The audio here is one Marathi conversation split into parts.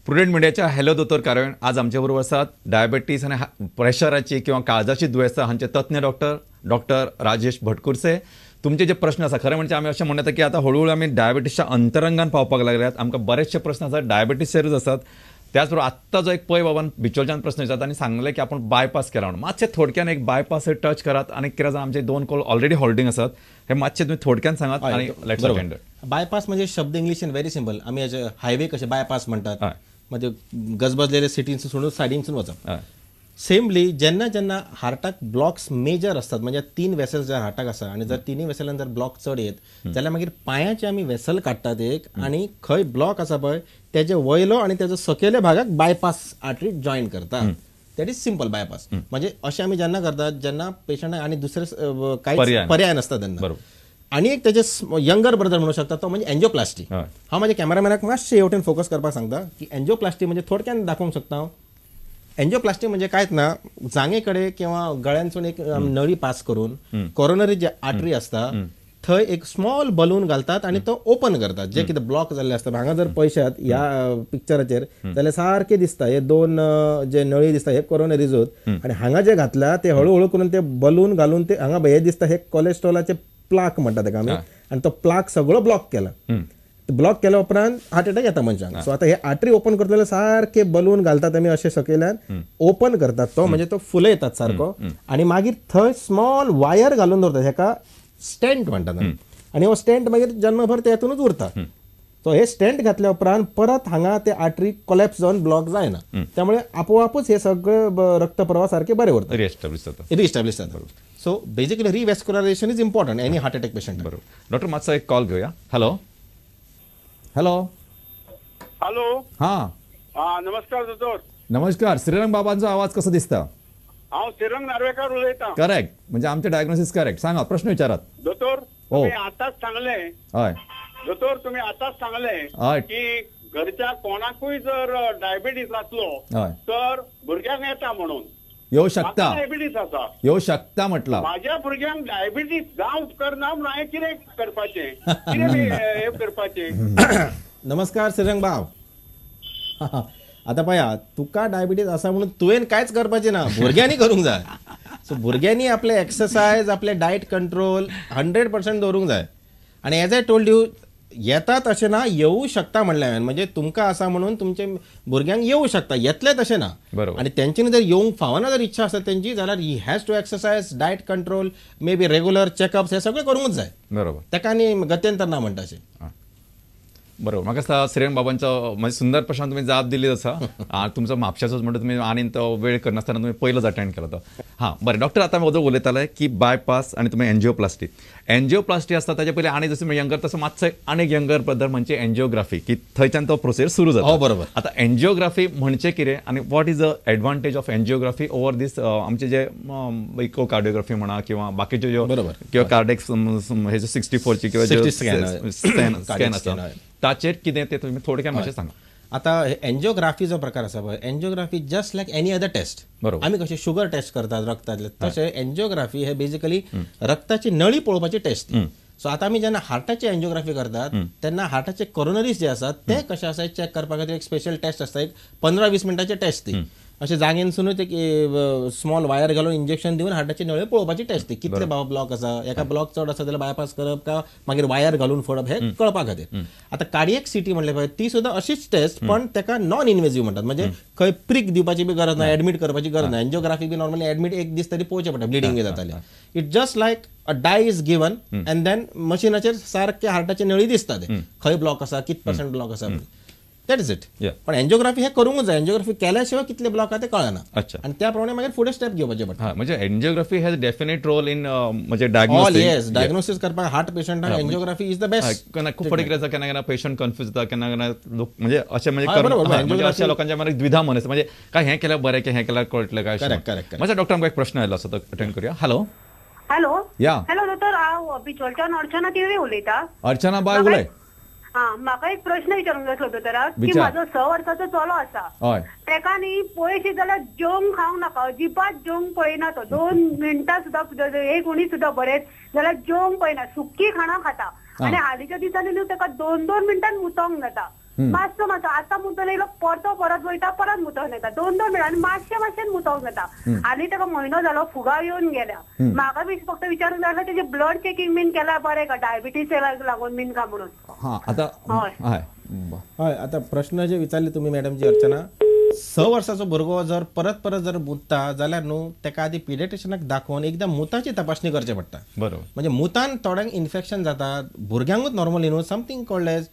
प्रुडंट मिडियाच्या हॅलो दोतोर कार्यावळीन आज आमचे बरोबर आसात डायबिटीज आनी प्रेशराची किंवा काळजाची दुयेंसां हांचे तज्ञ डॉक्टर राजेश भटकुरसे. तुमचे जे प्रश्न आसा खरें म्हणजे आमी अशें म्हणटा की आतां हळूहळू आमी डायबिटीसच्या अंतरंगान पावपाक लागल्यात. आमकां बरेचशे प्रश्न आसात डायबिटीसचेरूच आसात. त्याच बरोबर आत्ता जो एक पै बाबान बिचोलच्यान प्रश्न विचारता आनी सांगलें की आपण बायपास केला म्हणून. मातशें थोडक्यान एक बायपास टच करात आनी कितें जाता आमचे 2 कॉल ऑलरेडी होल्डिंग आसात. हे मातशें तुम्ही थोडक्यान सांगात आनी लेट्स अटेंड. बायपास म्हणजे शब्द इंग्लिशीन व्हेरी सिंपल. आमी हेजे हायवे कशे बायपास म्हणटात म्हणजे गजबजलेले सिटींसून सोडून सायडीनसून वचप. सेमली जेन्ना जेन्ना हार्टाक ब्लॉक्स मेजर असतात म्हणजे 3 वेसल्स ज्या हार्टाक आसा आनी जर 3 वेसलान जर ब्लॉक चड येत जाल्यार मागीर पांयाचे आमी वेसल काडटात एक आनी खंय ब्लॉक आसा पळय तेजे वयलो आनी तेजो सकयल्या भागाक बायपास आर्टरी जॉईन करता. That is simple bypass. म्हणजे अशें आमी जेन्ना करतात जेन्ना पेशंट आनी दुसरे कांय पर्याय नसता तेन्ना. आणि एक त्याचे यंगर ब्रदर म्हणू शकता तो म्हणजे एंजिओप्लास्टी. हांव माझ्या कॅमेरामॅनाक मातशें हेवटेन फोकस करपाक सांगता की एंजिओप्लास्टी म्हणजे थोडक्यान दाखोवंक शकता हांव. एंजिओप्लास्टी म्हणजे कांयच ना, जांगेकडे किंवा गळ्यांतसून एक नळी पास करून कोरोनरी जे आर्टरी असता थंय एक स्मॉल बलून घालतात आणि तो ओपन करतात. जे कितें ब्लॉक जाल्ले असता हांगा जर पळयशात ह्या पिक्चराचेर जाल्यार सारखे दिसता हे 2 जे नळी दिसता हे कोरोनरीजूत आणि हांगा जे घातला ते हळूहळू करून ते बलून घालून ते हांगा हे दिसता हे कोलेस्ट्रॉलाचे प्लाक म्हणतात तेका आमी आणि तो प्लाक सगळो ब्लॉक केला. ब्लॉक केल्या उपरांत हार्ट अटॅक येता मनशांक. सो आता हे आर्टरी ओपन करतले सारखे बलून घालतात आमी अशें सकयल्यान ओपन करतात तो म्हणजे तो फुलयतात सारको आणि मागीर थंय स्मॉल वायर घालून दवरतात हेका स्टेंट म्हणटात आणि हो स्टेंट मागीर जन्मभर ते हातूनच उरता. सो हे स्टेंट घातल्या उपरांत परत हांगा ते आर्टरी कोलॅप्स जावन ब्लॉक जायना. त्यामुळे आपोआपच हे सगळे रक्तप्रवाह सारखे बरे उरतात, रिएस्टॅब्लिश जातात. So basically revascularization is important any heart attack patient. बरोबर डॉक्टर मातसो एक कॉल घेऊया. Hello hello hello. हां नमस्कार दोतोर. नमस्कार. श्रीरंग बाबांचा आवाज कसो दिसता? हांव श्रीरंग नार्वेकार उलयतां. करेक्ट म्हणजे आमचे डायग्नोसिस करेक्ट. सांगा प्रश्न विचारात. दोतोर तुम्ही आताच सांगले हय दोतोर तुम्ही आताच सांगले की घरच्या कोणाकूय जर डायबिटीस असलो तर भुरग्यांक येता म्हणून. येऊ शकता, डायबिटीस आसा येऊ शकता म्हटला. माझ्या भुरग्यांक डायबिटीस जावंक करना म्हणून हांवें कितें करपाचें कितें हे करपाचें. नमस्कार श्रीरंग बाब. आता पळया तुका डायबिटीज आसा म्हणून तुवें कांयच करपाचें ना, भुरग्यांनी करूंक जाय. सो भुरग्यांनी आपले एक्सरसायज आपले डायट कंट्रोल 100% दवरूंक जाय. आणि एज आय टोल्ड यू येतात अशें ना, येऊ शकता म्हणलें हांवें. म्हणजे तुमकां आसा म्हणून तुमचे भुरग्यांक येऊ शकता, येतले तशें ना. आणि तेंच्यांनी जर येवंक फावना जर इच्छा आसा तेंची जाल्यार he has to exercise diet control maybe regular checkups हे सगळें करूंकच जाय. बरोबर ताका आनी गत्यंतर ना म्हणटा अशें. बरोबर म्हाका दिसता श्रीरंग बाबांचो म्हणजे सुंदर प्रश्न तुम्ही जाप दिली आसा. तुमचो म्हापशाचोच म्हणटा तुम्ही आनी तो वेळ करनासतना तुम्ही पयलोच अटेंड केलो तो. हां बरें डॉक्टर आतां हांव उलयताले की बायपास आनी तुम्ही एंजिओप्लास्टी आसता ताचे पयलीं आनी जसो यंगर तसो मातसो आनी यंगर बद्दल म्हणजे एंजिओग्राफी की थंयच्यान तो प्रोसेस सुरू जाता. बरोबर. आतां एंजिओग्राफी म्हणजे कितें आनी what is the advantage of angiography over these आमचे जे इकोकार्डिओग्राफी म्हणा किंवा बाकीच्यो ज्यो किंवा कार्डियक हे 64 ची किंवा स्कॅन आसा ताचेर कितें ते तुम्ही थोडक्यान मातशें सांगा. आता एंजिओग्राफी जो प्रकार आसा पळय angiography just like any other test. आमी कशे शुगर टेस्ट करतात रक्तातले तशें एंजिओग्राफी हे बेसिकली रक्ताची नळी पळोवपाची टेस्ट. सो आता आमी जेन्ना हार्टाची एंजिओग्राफी करतात तेन्ना हार्टाचे कोरोनरीज जे आसात ते कशे आसा चेक करपा खातीर एक स्पेशल टेस्ट आसता, एक 15-20 मिनटाची टेस्ट. ती अशें जागेनसूनच एक स्मॉल वायर घालून इंजेक्शन दिवन हार्टाची नळयो पळोवपाची टेस्ट. ती कितले बाबा ब्लॉक आसा, एका ब्लॉक चड आसा जाल्यार बायपास करप का मागीर वायर घालून फोडप हे कळपा खातीर. आता कार्डियक सीटी म्हणले पळय ती सुद्दां अशीच टेस्ट पण तेका नॉन इन्वेजिव्ह म्हणटात. म्हणजे खंय प्रिक दिवपाची बी गरज ना, एडमीट करपाची गरज ना. एंजिओग्राफी बी नॉर्मली एडमीट एक दीस तरी पळोवचें पडटा ब्लिडिंग बी जातालें. It just like a dye is given and then मशिनाचेर सारखे हार्टाची नळी दिसता ते खंय ब्लॉक आसा कित % ब्लॉक आसा. That is it. पण एंजिओग्राफी हे करूंकच जाय. एंजिओग्राफी केल्या शिवाय कितले ब्लॉक आहा ते कळना. आणि त्या प्रमाणे मागीर फुडें स्टेप घेवपाचे पडटा. म्हणजे angiography has definite role in म्हणजे डायग्नोसिस. डायग्नोसिस करपाक हार्ट पेशंटाक एंजिओग्राफी इज द बेस्ट. खूब फावटी कितें जाता केन्ना केन्ना पेशंट कन्फ्यूज जाता, केन्ना केन्ना लोक म्हणजे अशें म्हणजे अशा लोकांच्या मनात द्विधा मन आसता म्हणजे काय हें केल्यार बरें की हें केल्यार कळटलें काय. करेक्ट. माझ्या डॉक्टर एक प्रश्न आयलो आसा तो अटेंड करूया. हॅलो हॅलो दोतोर हांव बिचोलच्यान अर्चना तिवरे उलयतां. अर्चना बाय उलय. म्हाका एक प्रश्न विचारूंक जाय दोतोराक की म्हाजो 6 वर्साचो चलो आसा तेका न्ही पयशी जाल्यार जेवंक खावंक नाका, अजिबात जेवंक पळयना तो. 2 मिनटां सुद्दां एक उणी सुद्दां बरेंच जाल्यार जेवंक पळयना, सुक्की खाणां खाता. आनी हालींच्या दिसांनी न्हू तेका 2-2 मिनटान मुतोंक जाता. मातसो मातसो आतां मुतून येयलो परत वयता परत मुतोन येता 2-2 मिनट आनी मातशें मुतोंक येता आनी ताका म्हयनो जालो फुगा येवन गेल्या म्हाका फक्त विचारूंक जाय तेजे ब्लड चेकिंग बीन केल्यार बरें का डायबिटीसाक लागून बीन का म्हणून हय आता प्रश्न जे विचारले तुम्ही मॅडम जी अर्चना 6 वर्साचो भुरगो जर परत जर मुतता जाल्यार न्हू तेका आधी पिडियाट्रिशियनाक दाखोवन एकदा मुताची तपासणी करची पडटा. बरोबर. म्हणजे मुतान थोड्यांक इन्फेक्शन जातात भुरग्यांकूच नॉर्मली न्हू समथींग कॉल्ड एज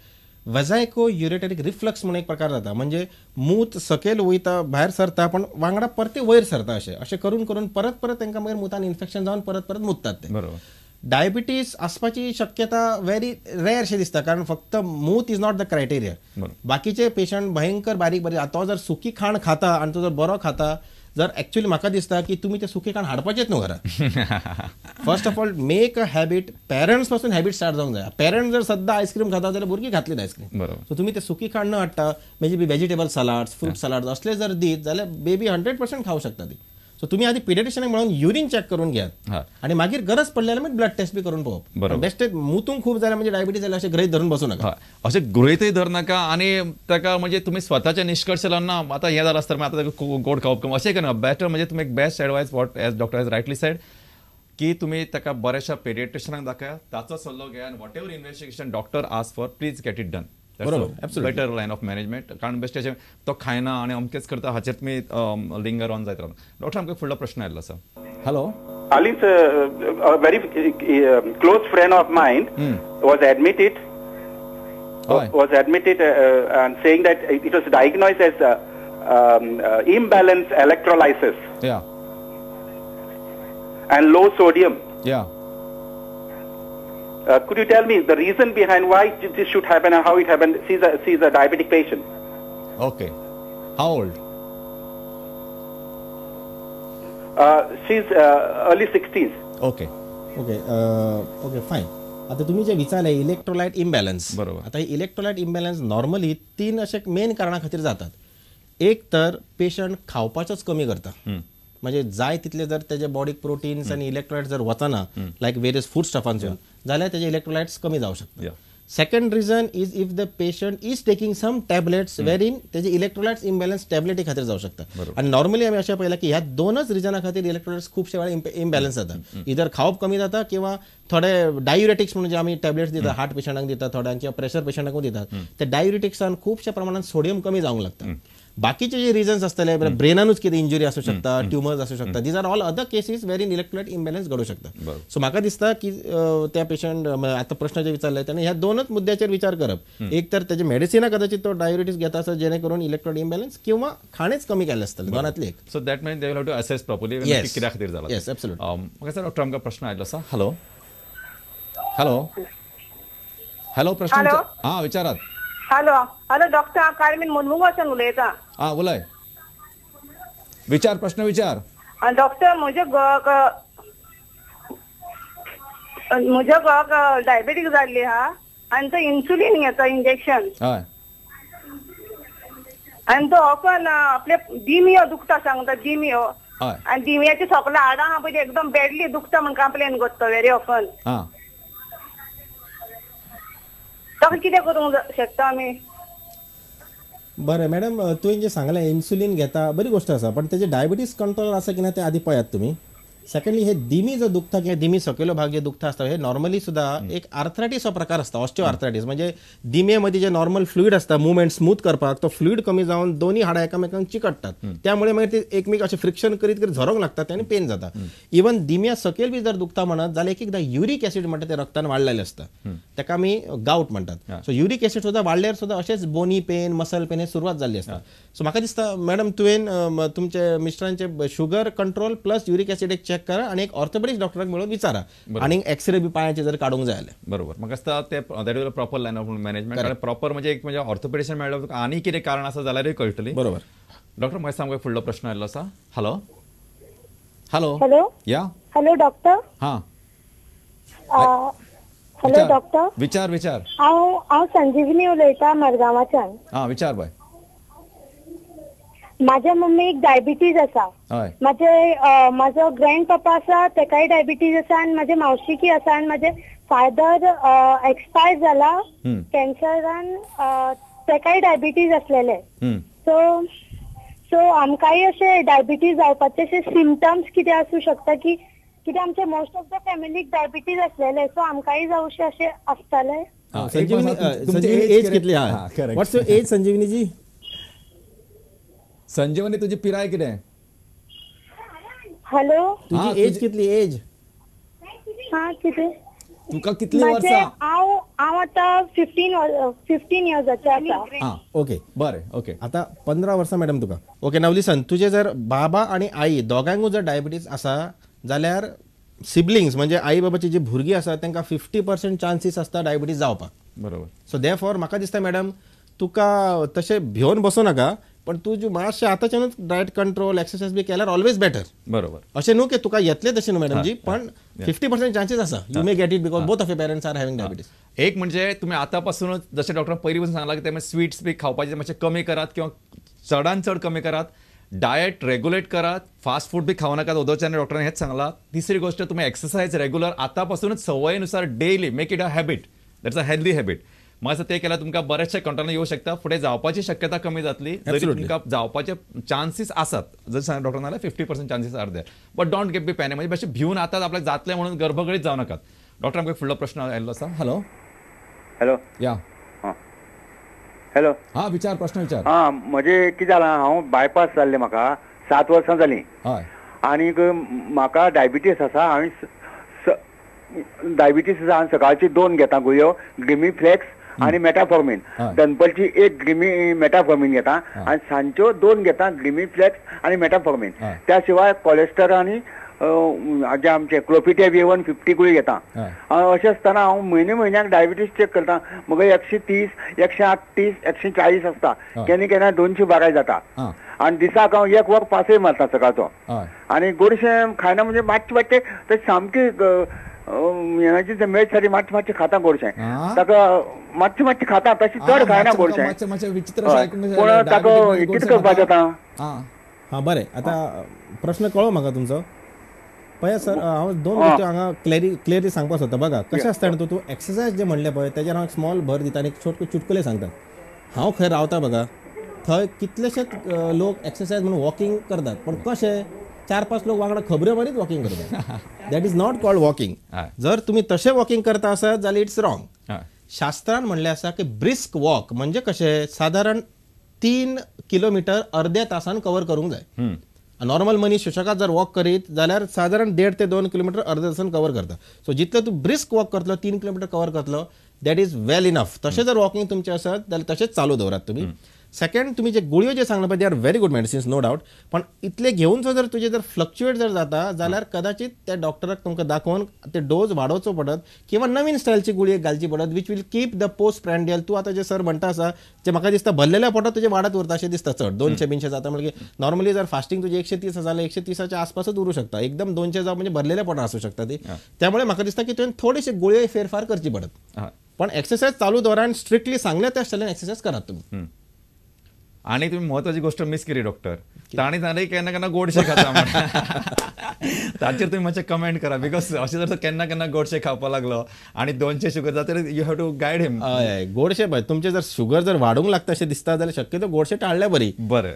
वेझायको युरेटरीक रिफ्लक्स म्हणून एक प्रकार जाता. म्हणजे मूत सकयल वयता भायर सरता पण वांगडा परते वयर सरता अशें करून परत तांकां मागीर मुतान इन्फेक्शन जावन परत मुततात ते. बरोबर. डायबिटीस आसपाची शक्यता व्हेरी रेअर शे दिसता कारण फक्त मूत इज नॉट द क्रायटेरिया. बाकीचे पेशंट भयंकर बारीक तो जर सुकी खाण खाता आणि तो जर बरो खाता जर ऍक्च्युअली म्हाका दिसता की तुम्ही ते सुकी खाण हाडपाचेच न्हू घरात. First of all make a habit parents पासून हॅबिट स्टार्ट जावंक जाय. पेरंट्स जर सद्दां आयस्क्रीम खाता जाल्यार भुरगीं खातलीत आयस्क्रीम. बरोबर. सो तुम्ही ते सुकी खाण न हाडटा may be vegetable salads fruit salads असले जर दीत जाल्यार बेबी 100% खावं शकता ती. सो तुम्ही आधी पिडियाट्रिशियनाक मेळून युरीन चेक करून घेयात आणि मागीर गरज पडल्यार मागीर ब्लड टेस्ट बी करून पळोवप. बेस्ट मुतूंक खूप जाल्यार म्हणजे डायबिटीज जाल्यार अशें गृहीत धरून बसू नका. अशें गृहीतय धर नाका आणि ताका म्हणजे तुम्ही स्वताचे निष्कर्श लावना आता हे जालां आसता आता गोड खावप कमी अशें करना. बेटर म्हणजे तुम्ही एक best advice what as doctor has rightly said की तुम्ही ताका बऱ्याचशा पिडियाट्रिशियनाक दाखया ताचो सल्लो घेया आणि whatever investigation doctor ask for please get it done. Better line of management कारण बेश्टेचे तो खायना आणि अमकेच करता हाचेर तुम्ही लिंगर ऑन जायत रावना. डॉक्टर आमकां फुडलो प्रश्न आयल्लो आसा. Hello. Ali's a very close friend of mine was admitted and saying that it was diagnosed as imbalance electrolysis. And low sodium. Could you tell me the reason behind why this should happen and how it happened? She's a diabetic patient. Okay. How old? She's early 60s. Okay. Okay fine. आता तुम्ही जे विचारले इलेक्ट्रोलाइट इम्बॅलन्स. बरोबर. आता इलेक्ट्रोलाइट इम्बॅलन्स नॉर्मली 3 असे मेन कारणा खातीर जातात. एक तर पेशंट खावपाचोच कमी करता म्हणजे जाय तितले जर त्याच्या बॉडीक प्रोटीन्स आणि इलेक्ट्रोलाइट्स जर वचना लायक वेरियस फूड स्टफांसून जाल्यार त्याचे इलेक्ट्रोलाइट्स कमी जावं शकता. Second reason is if the patient is taking some tablets वेरीन त्याचे इलेक्ट्रोलाइट्स इम्बॅलन्स टॅबलेटी खातीर जावं शकता. आणि नॉर्मली आम्ही अशें पळयलां की ह्या 2च रिजना खातीर इलेक्ट्रोलाइट्स खूपशे वेळा इम्बॅलन्स जाता. इधर खावप कमी जाता किंवा थोडे डायुरेटिक्स म्हणून जे आमी टॅबलेट्स दितात हार्ट पेशंटांक दितात थोड्यांक किंवा प्रेशर पेशंटांकूय दितात ते डायुरेटिक्सान खूपशा प्रमाणात सोडियम कमी जावंक लागता. बाकीचे जे रिजन्स असतले ब्रेनानूच कितें इंजुरी असू शकता ट्युमर्स असू शकता these are all other cases वेरीन इलेक्ट्रोलाइट इम्बॅलन्स घडू शकता. सो म्हाका दिसता की त्या पेशंट आता प्रश्न जे विचारले त्याने ह्या 2च मुद्द्याचेर विचार करप. एक तर त्याचे मेडिसिना कदाचित तो डायबिटीस घेता आसत जेणे करून इलेक्ट्रोलाइट इम्बॅलन्स किंवा खाणेच कमी केले असतले दोनांतले एक. So that means they will have to assess properly कित्या खातीर जाला. Yes absolutely. म्हाका सर डॉक्टर आमकां प्रश्न आयलो आसा. हॅलो. हॅलो प्रश्न विचारात. हॅलो डॉक्टर कार्मेन मनमुग वचन उलयता. उलय विचार प्रश्न विचार. डॉक्टर म्हज्या घोवाक डायबिटीक जाल्ली आहा आनी तो इन्सुलीन घेता इंजेक्शन आनी तो ऑफन आपले डिमियो दुखता सांगता डिमियो आनी डिमियाची सगळ्या हाडां आहा पळय एकदम बॅडली दुखता म्हण कंप्लेन करता व्हेरी ऑफन. ताका कितें करूंक शकता आमी. बरें मॅडम तुवें जे सांगलें इन्सुलीन घेता बरी गोष्ट आसा पण तेजे डायबिटीस कंट्रोल आसा की ना ते आधी पळयात तुम्ही. सेकंडली हे दिमी जो दुखता किंवा दिमी सकयलो भाग जे दुखता असता हे नॉर्मली सुद्धा एक आर्थरायटीस हो प्रकार असता ऑस्टिओ आर्थरायटीस म्हणजे दिमेमध्ये जे नॉर्मल फ्लुईड असता मुवमेंट स्मूथ करपाक तो फ्लुईड कमी जावन दोन्ही हाडां एकामेकांक चिकटतात त्यामुळे मागीर ते एकमेक असे फ्रिक्शन करीत करीत झरोंक लागतात आणि पेन जाता. इवन दिम्या सकयल बी जर दुखता म्हणत जाल्यार एक एकदा युरिक ऍसिड म्हणटा ते रक्तान वाडलेले असता ताका आमी गावट म्हणतात. सो युरिक ऍसिड सुद्धा वाडल्यार सुद्धा अशेंच बोनी पेन मसल पेन हे सुरवात जाल्ली असता. सो म्हाका दिसता मॅडम तुवें तुमचे मिस्टरांचे sugar control plus uric acid एक चेक करा आणि एक ऑर्थोपेडिक्स डॉक्टराक मेळून विचारा आणि एक्सरे बी पायाचे जर काढूंक जाय जाल्यार. बरोबर. म्हाका दिसता ते that is proper line of management proper म्हणजे एक म्हणजे ऑर्थोपेडिक्स मेळ्ळो आनी कितें कारण आसा जाल्यारूय कळटली. बरोबर. डॉक्टर म्हाका सांग फुडलो प्रश्न आयल्लो आसा. हॅलो. हॅलो. हॅलो. या. Hello doctor. Hello doctor. विचार. हांव संजीवनी उलयतां मडगांवाच्यान. विचार बाय. माझ्या मम्मीक डायबिटीज आसा. म्हाजो ग्रँड पप्पा आसा तेकाय डायबिटीज आसा आनी म्हाजे मावशीकी आसा आनी म्हाजे फादर एक्सपायर जाला कॅन्सरान तेकाय डायबिटीज असलेले. हम्म. सो आमकांय अशे डायबिटीज जावपाचे अशे सिमटम्स कितें आसूं शकता की कित्याक आमचे मोस्ट ऑफ द फॅमिलीक डायबिटीज असलेले, सो आमकांय जावशे अशे आसताले. संजीवनी एज कितली हा? व्हॉट्स युअर एज संजीवनीजी? संजीवनी तुझी पिराय कितें? हॅलो, तुझी एज कितली? एज हा कितें? तुका कितली वर्सां? हांव आतां 15 इयर्साचें आसा. ओके, बरें, ओके. आता 15 वर्सां मॅडम तुका. ओके, नाव लिसन, तुझे जर बाबा आणि आई दोगांकूय जर डायबिटीज आसा जाल्यार सिबलिंग्स म्हणजे आई बाबाची जी भुरगीं आसा तांकां 50% चान्सीस आसता डायबिटीज जावपाक. बरोबर. सो देअरफॉर म्हाका दिसता मॅडम तुका तशें भिवून बसू नाका, पण तूं मातशें आतांच्यानूच डायट कंट्रोल एक्सरसाइज बी केल्यार ऑलवेज बेटर. बरोबर. अशें न्हू की तुका येतलें तशें न्हू मॅडम जी, पण 50% चान्सीस आसा you may get it because both of your parents are having diabetes. एक म्हणजे तुम्ही आतापासूनच जसे डॉक्टर पहिली पासून सांगला की त्यामुळे स्वीट्स बी खावपाचे मातशे कमी करात किंवा चडान चड कमी करात. डायट रेग्युलेट करात, फास्ट फूड बी खाऊ नका. उदोच्याने डॉक्टरांनी हेच सांगला. तिसरी गोष्ट तुम्ही एक्सरसाइज रेग्युलर आतापासूनच सवयीनुसार daily make it a habit. That's a healthy habit. मातसं ते केल्यार तुमकां बरेचशे कंट्रोलान येऊ शकता. फुडें जावपाची शक्यता कमी जातली. जरी तुमकां जावपाचे चान्सीस आसात, जर सांग डॉक्टर नाल्यार 50% chances are there. But don't get be panic. म्हणजे मातशें भिवून आताच आपल्याक जातलें म्हणून गर्भगडीत जाऊ नकात. डॉक्टर आमकां फुडलो प्रश्न आयिल्लो आसा. हॅलो. हॅलो. या. हॅलो. हा, विचार, प्रश्न विचार. म्हणजे कितें जालां, हांव बायपास जाल्लें म्हाका 7 वर्सां जालीं. हय. आनीक म्हाका डायबिटीस आसा. हांवें डायबिटीस आसा. हांवें सकाळची 2 घेता गुळयो, ग्लिमिफ्लेक्स आनी मेटाफॉर्मिन. दनपारची 1 ग्लिमी मेटाफॉर्मिन घेता आनी सांजच्यो 2 घेता ग्लिमिफ्लेक्स आनी मेटाफॉर्मिन. त्या शिवाय कोलेस्टेरॉल आनी जे आमचे क्लोपिटेव A1 50 गुळी घेता. अशें आसतना हांव म्हयन्याक डायबिटीस चेक करता. म्हाका 130, 138, 140 आसता. केन्ना 212 जाता. आनी दिसाक हांव 1 वर पासय मारता सकाळचो. आनी गोडशें खायना म्हणजे मातशें ते सामकी हेची मेळट सारी मातशें खाता गोडशें. ताका मातशें खाता, तशी चड खायना गोडशें. पूण ताका कितें करपाचें आतां? हा, बरें. आता प्रश्न कळ्ळो म्हाका तुमचो. पळया सर, हांव 2 गोश्टी हांगा क्लियरली सांगपाक सोदता. बघा कशें आसता न्हू, तूं एक्सरसाइज जे म्हणलें पळय तेजेर हांव स्मॉल भर दिता आनी एक चुटकुले सांगता. हांव खंय रावता बघा, थंय कितलेशेच लोक एक्सरसाइज म्हणून वॉकिंग करतात, पण कशें 4-5 लोक वांगडा खबऱ्यो मारीत वॉकिंग करतात. That is not called walking. जर तुम्ही तशें वॉकिंग करता आसत जाल्यार इट्स रॉंग. शास्त्रान म्हणलें आसा की ब्रिस्क वॉक म्हणजे कशें, सादारण 3 किलोमीटर अर्ध्या तासान कवर करूंक जाय. नॉर्मल मनीस सुशेगाद जर वॉक करीत जाल्यार सादारण 1.5 ते 2 किलोमीटर अर्ध्या तासान कवर करता. सो जितले तूं ब्रिस्क वॉक करतलो, 3 किलोमीटर कवर करतलो, दॅट इज वेल इनफ. तशें जर वॉकिंग तुमचें आसत जाल्यार तशेंच चालू दवरात तुमी. सेकंड, तुम्ही जे गुळयो जे सांगला पळय they are very good medicines, no doubt. पण इतले घेवन जर तुझे जर फ्लक्च्युएट जर जाता जाल्यार कदाचित त्या डॉक्टराक तुमकां दाखोवन ते डोज वाडोवचो पडत किंवा नवीन स्टायलची गुळी घालची पडत which will keep the post prandial. तूं आतां जे सर म्हणटा आसा जे म्हाका दिसता भरलेल्या पोटात तुजे वाडत उरता अशें दिसता चड. 200-200 जाता म्हणजे नॉर्मली जर फास्टिंग तुजे 130 जाल्यार 130च्या आसपासच उरूं शकता. एकदम 200 जावं म्हणजे भरलेल्या पोटात आसूं शकता ती. त्यामुळे म्हाका दिसता की तुवें थोडेशे गुळयो फेरफार करची पडत. पण एक्सरसाइज चालू दवरा आनी स्ट्रिक्टली सांगल्या त्या स्टायलान एक्सरसाइज करात तुम्ही. आणि तुम्ही महत्वाची गोष्ट मिस केली डॉक्टर. ताणी सांगले केन्ना केन्ना गोडशे खाता म्हणून. ताचेर तुम्ही मातशें कमेंट करा, बिकॉज अशें जर केन्ना केन्ना गोडशे खावपाक लागलो आणि 200 शुगर जाता यू हॅव टू गायड हिम. गोडशे पळय तुमचे जर शुगर जर वाडूंक लागता अशें दिसता जाल्यार शक्यतो गोडशे टाळले बरी. बरें.